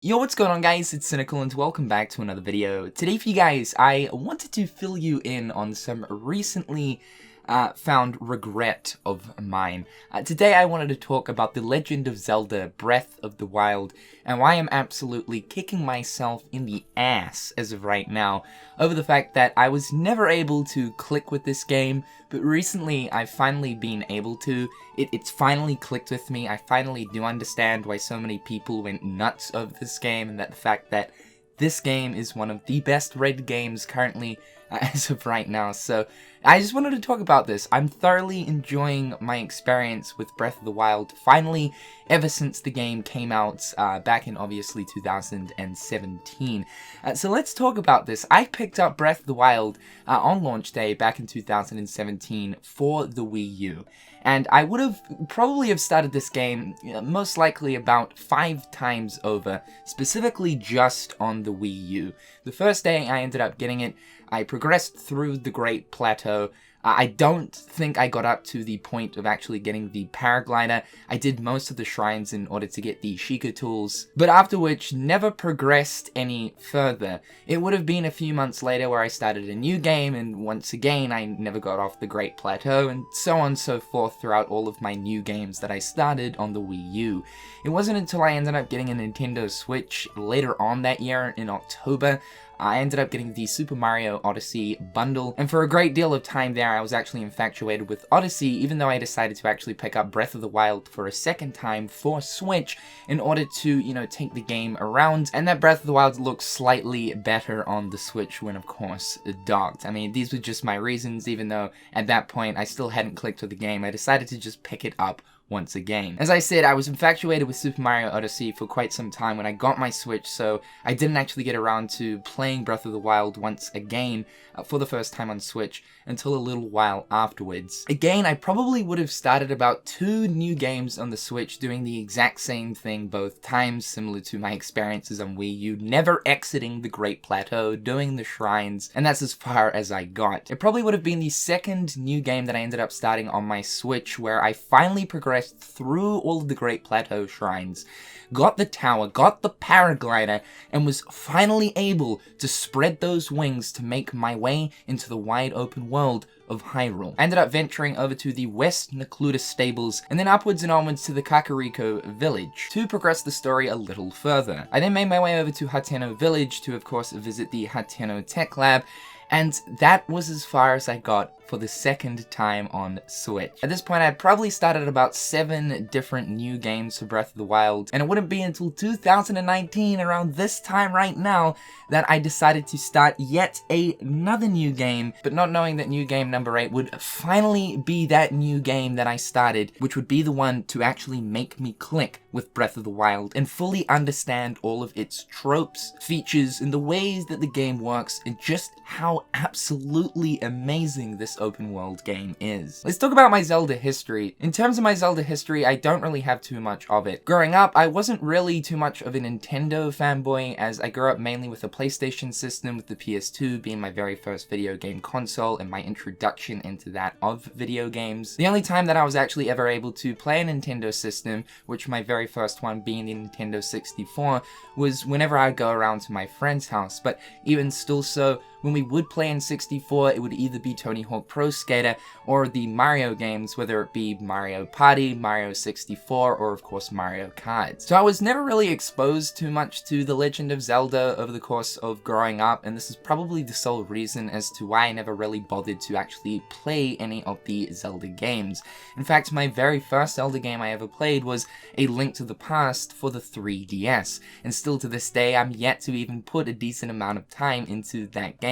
Yo, what's going on guys, it's Cynical and welcome back to another video. Today for you guys, I wanted to fill you in on some recently found regret of mine. Today I wanted to talk about The Legend of Zelda Breath of the Wild and why I'm absolutely kicking myself in the ass as of right now over the fact that I was never able to click with this game, but recently I've finally been able to. It's finally clicked with me. I finally do understand why so many people went nuts over this game, and that the fact that this game is one of the best rated games currently as of right now. So I just wanted to talk about this. I'm thoroughly enjoying my experience with Breath of the Wild, finally, ever since the game came out back in obviously 2017. So let's talk about this. I picked up Breath of the Wild on launch day back in 2017 for the Wii U. And I would have probably started this game most likely about 5 times over, specifically just on the Wii U. The first day I ended up getting it, I progressed through the Great Plateau. I don't think I got up to the point of actually getting the paraglider. I did most of the shrines in order to get the Sheikah tools, but after which never progressed any further. It would have been a few months later where I started a new game, and once again I never got off the Great Plateau, and so on and so forth throughout all of my new games that I started on the Wii U. It wasn't until I ended up getting a Nintendo Switch later on that year in October, I ended up getting the Super Mario Odyssey bundle, and for a great deal of time there I was actually infatuated with Odyssey, even though I decided to actually pick up Breath of the Wild for a second time for Switch in order to, take the game around, and that Breath of the Wild looks slightly better on the Switch when, of course, docked. I mean, these were just my reasons, even though at that point I still hadn't clicked with the game. I decided to just pick it up once again. As I said, I was infatuated with Super Mario Odyssey for quite some time when I got my Switch, so I didn't actually get around to playing Breath of the Wild once again for the first time on Switch until a little while afterwards. Again, I probably would have started about 2 new games on the Switch doing the exact same thing both times, similar to my experiences on Wii U, never exiting the Great Plateau, doing the shrines, and that's as far as I got. It probably would have been the second new game that I ended up starting on my Switch, where I finally progressed through all of the Great Plateau shrines, got the tower, got the paraglider, and was finally able to spread those wings to make my way into the wide open world of Hyrule. I ended up venturing over to the West Necluda stables, and then upwards and onwards to the Kakariko village, to progress the story a little further. I then made my way over to Hateno village to, of course, visit the Hateno Tech Lab, and that was as far as I got for the second time on Switch. At this point, I had probably started about 7 different new games for Breath of the Wild, and it wouldn't be until 2019, around this time right now, that I decided to start yet another new game, but not knowing that new game number 8 would finally be that new game that I started, which would be the one to actually make me click with Breath of the Wild and fully understand all of its tropes, features, and the ways that the game works, and just how absolutely amazing this open world game is. Let's talk about my Zelda history. In terms of my Zelda history, I don't really have too much of it. Growing up, I wasn't really too much of a Nintendo fanboy, as I grew up mainly with a PlayStation system, with the PS2 being my very first video game console and my introduction into that of video games. The only time that I was actually ever able to play a Nintendo system, which my very first one being the Nintendo 64, was whenever I'd go around to my friend's house. But even still so, when we would play in 64, it would either be Tony Hawk Pro Skater or the Mario games, whether it be Mario Party, Mario 64, or of course Mario Kart. So I was never really exposed too much to The Legend of Zelda over the course of growing up, and this is probably the sole reason as to why I never really bothered to actually play any of the Zelda games. In fact, my very first Zelda game I ever played was A Link to the Past for the 3DS, and still to this day I'm yet to even put a decent amount of time into that game.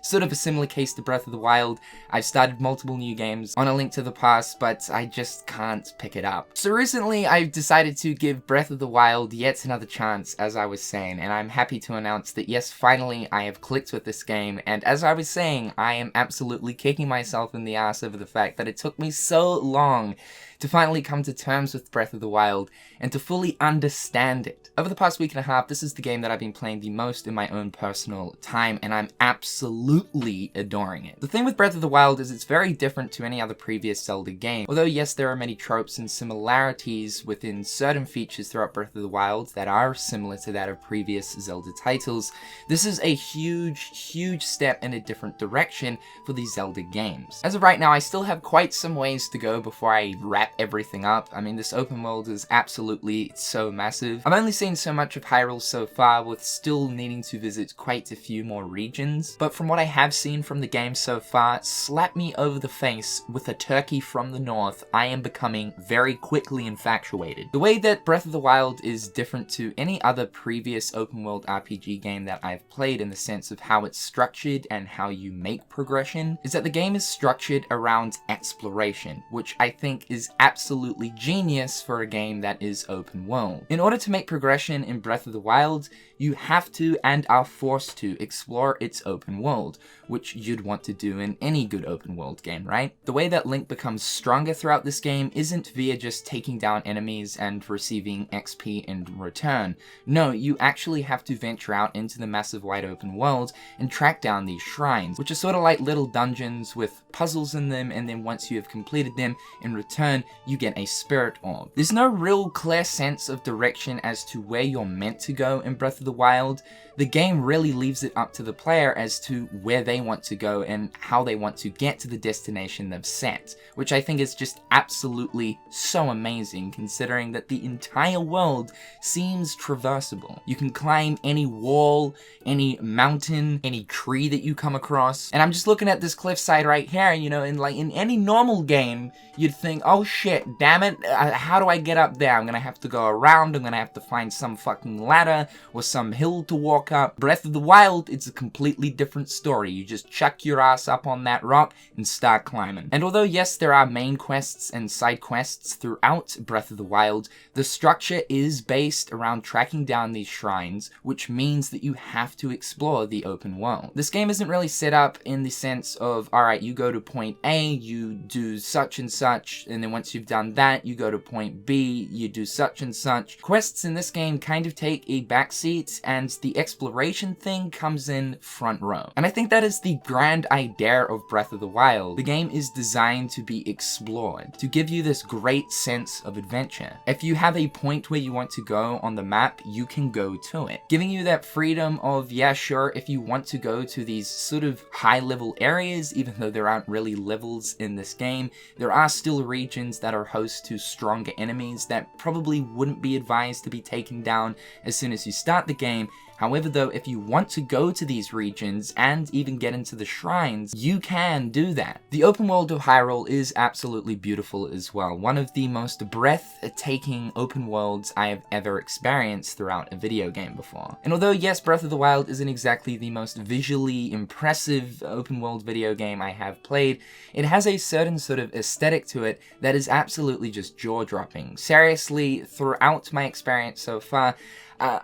Sort of a similar case to Breath of the Wild. I've started multiple new games on A Link to the Past, but I just can't pick it up. So recently I've decided to give Breath of the Wild yet another chance, as I was saying, and I'm happy to announce that yes, finally I have clicked with this game, and as I was saying, I am absolutely kicking myself in the ass over the fact that it took me so long to finally come to terms with Breath of the Wild and to fully understand it. Over the past week and a half, this is the game that I've been playing the most in my own personal time, and I'm absolutely adoring it. The thing with Breath of the Wild is it's very different to any other previous Zelda game. Although yes, there are many tropes and similarities within certain features throughout Breath of the Wild that are similar to that of previous Zelda titles, this is a huge step in a different direction for the Zelda games. As of right now, I still have quite some ways to go before I wrap everything up. I mean, this open world is absolutely so massive. I've only seen so much of Hyrule so far, with still needing to visit quite a few more regions, but from what I have seen from the game so far, slap me over the face with a turkey from the north, I am becoming very quickly infatuated. The way that Breath of the Wild is different to any other previous open world RPG game that I've played in the sense of how it's structured and how you make progression is that the game is structured around exploration, which I think is absolutely genius for a game that is open world. In order to make progression in Breath of the Wild, you have to and are forced to explore its open world, which you'd want to do in any good open world game, right? The way that Link becomes stronger throughout this game isn't via just taking down enemies and receiving XP in return. No, you actually have to venture out into the massive wide open world and track down these shrines, which are sort of like little dungeons with puzzles in them, and then once you have completed them, in return, you get a spirit orb. There's no real clear sense of direction as to where you're meant to go in Breath of the Wild. The game really leaves it up to the player as to where they want to go and how they want to get to the destination they've set, which I think is just absolutely so amazing considering that the entire world seems traversable. You can climb any wall, any mountain, any tree that you come across, and I'm just looking at this cliffside right here, you know, and like in any normal game, you'd think, oh shit, damn it, how do I get up there? I'm gonna have to go around, I'm gonna have to find some fucking ladder or some hill to walk up. Breath of the Wild, it's a completely different story. You just chuck your ass up on that rock and start climbing. And although yes, there are main quests and side quests throughout Breath of the Wild, the structure is based around tracking down these shrines, which means that you have to explore the open world. This game isn't really set up in the sense of, alright, you go to point A, you do such and such, and then once you've done that, you go to point B, you do such and such. Quests in this game kind of take a backseat, and the exploration thing comes in front row. And I think that is the grand idea of Breath of the Wild. The game is designed to be explored, to give you this great sense of adventure. If you have a point where you want to go on the map, you can go to it, giving you that freedom of, yeah, sure, if you want to go to these sort of high-level areas, even though there aren't really levels in this game, there are still regions that are host to stronger enemies that probably wouldn't be advised to be taken down as soon as you start the game. However though, if you want to go to these regions and even get into the shrines, you can do that. The open world of Hyrule is absolutely beautiful as well. One of the most breathtaking open worlds I have ever experienced throughout a video game before. And although yes, Breath of the Wild isn't exactly the most visually impressive open world video game I have played, it has a certain sort of aesthetic to it that is absolutely just jaw-dropping. Seriously, throughout my experience so far,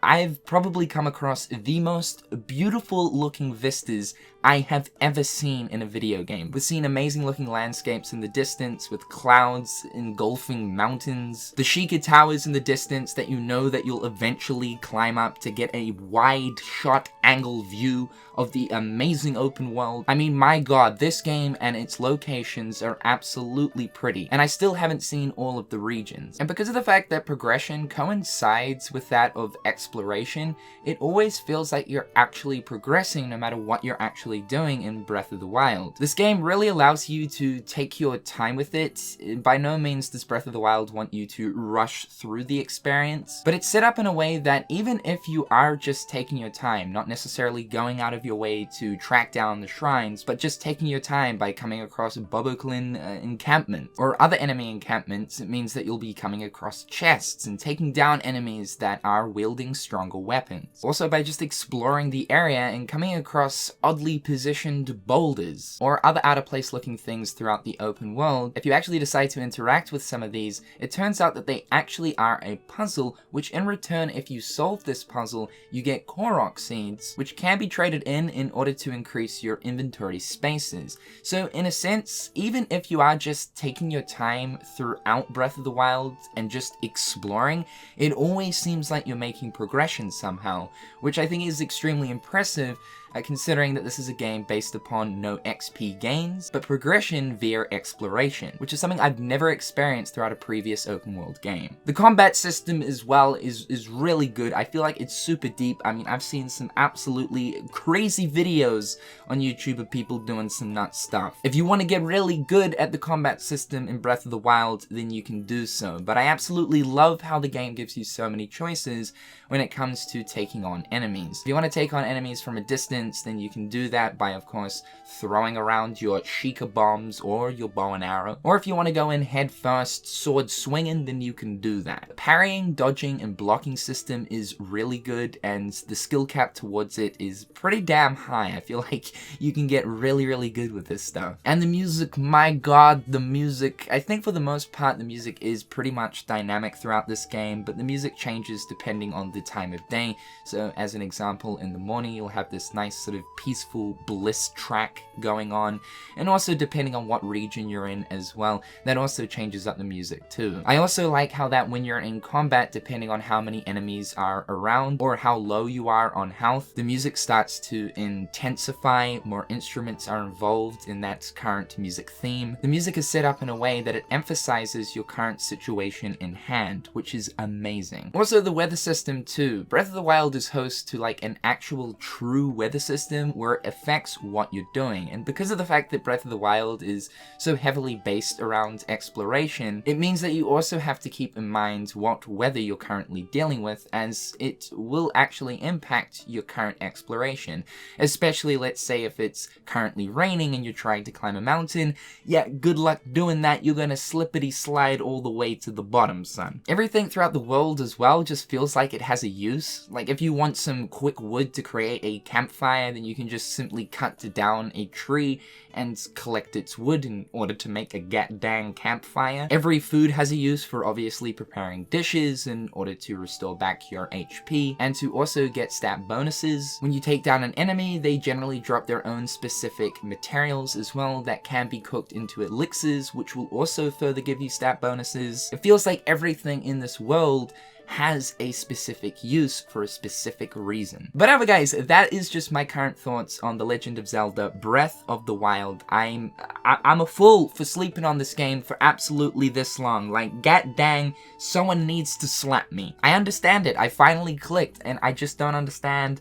I've probably come across the most beautiful looking vistas I have ever seen in a video game. We've seen amazing looking landscapes in the distance with clouds engulfing mountains, the Sheikah Towers in the distance that you know that you'll eventually climb up to get a wide shot angle view of the amazing open world. I mean, my god, this game and its locations are absolutely pretty, and I still haven't seen all of the regions. And because of the fact that progression coincides with that of exploration, it always feels like you're actually progressing no matter what you're actually doing in Breath of the Wild. This game really allows you to take your time with it. By no means does Breath of the Wild want you to rush through the experience, but it's set up in a way that even if you are just taking your time, not necessarily going out of your way to track down the shrines, but just taking your time by coming across a Boboklin encampment or other enemy encampments, it means that you'll be coming across chests and taking down enemies that are wielding stronger weapons. Also, by just exploring the area and coming across oddly positioned boulders or other out of place looking things throughout the open world, if you actually decide to interact with some of these, it turns out that they actually are a puzzle, which in return, if you solve this puzzle, you get Korok seeds, which can be traded in order to increase your inventory spaces. So in a sense, even if you are just taking your time throughout Breath of the Wild and just exploring, it always seems like you're making progression somehow, which I think is extremely impressive, considering that this is a game based upon no XP gains, but progression via exploration, which is something I've never experienced throughout a previous open world game. The combat system as well is really good. I feel like it's super deep. I mean, I've seen some absolutely crazy videos on YouTube of people doing some nuts stuff. If you want to get really good at the combat system in Breath of the Wild, then you can do so, but I absolutely love how the game gives you so many choices when it comes to taking on enemies. If you want to take on enemies from a distance, then you can do that by, of course, throwing around your Sheikah bombs or your bow and arrow. Or if you want to go in head first, sword swinging, then you can do that. The parrying, dodging, and blocking system is really good, and the skill cap towards it is pretty damn high. I feel like you can get really good with this stuff. And the music, my god, the music, I think for the most part the music is pretty much dynamic throughout this game, but the music changes depending on the time of day. So as an example, in the morning you'll have this nice sort of peaceful bliss track going on, and also depending on what region you're in as well, that also changes up the music too. I also like how that when you're in combat, depending on how many enemies are around or how low you are on health, the music starts to intensify, more instruments are involved in that current music theme. The music is set up in a way that it emphasizes your current situation in hand, which is amazing. Also the weather system too. Breath of the Wild is host to like an actual true weather system where it affects what you're doing, and because of the fact that Breath of the Wild is so heavily based around exploration, it means that you also have to keep in mind what weather you're currently dealing with, as it will actually impact your current exploration. Especially, let's say if it's currently raining and you're trying to climb a mountain, yeah, good luck doing that. You're gonna slippity slide all the way to the bottom, son. Everything throughout the world as well just feels like it has a use. Like if you want some quick wood to create a campfire, then you can just simply cut down a tree and collect its wood in order to make a dang campfire. Every food has a use for obviously preparing dishes in order to restore back your HP, and to also get stat bonuses. When you take down an enemy, they generally drop their own specific materials as well that can be cooked into elixirs, which will also further give you stat bonuses. It feels like everything in this world has a specific use for a specific reason. But anyway guys, that is just my current thoughts on The Legend of Zelda Breath of the Wild. I'm a fool for sleeping on this game for absolutely this long. Like, god dang, someone needs to slap me. I understand it, I finally clicked, and I just don't understand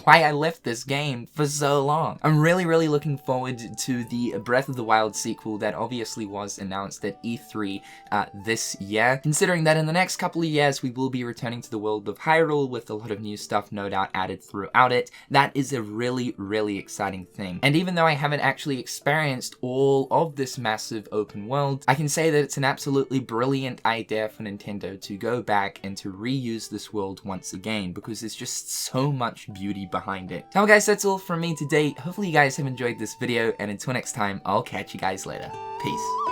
why I left this game for so long. I'm really looking forward to the Breath of the Wild sequel that obviously was announced at E3 this year, considering that in the next couple of years we will be returning to the world of Hyrule with a lot of new stuff no doubt added throughout it. That is a really exciting thing. And even though I haven't actually experienced all of this massive open world, I can say that it's an absolutely brilliant idea for Nintendo to go back and to reuse this world once again, because there's just so much beauty behind it. Now guys, that's all from me today. Hopefully you guys have enjoyed this video, and until next time, I'll catch you guys later. Peace.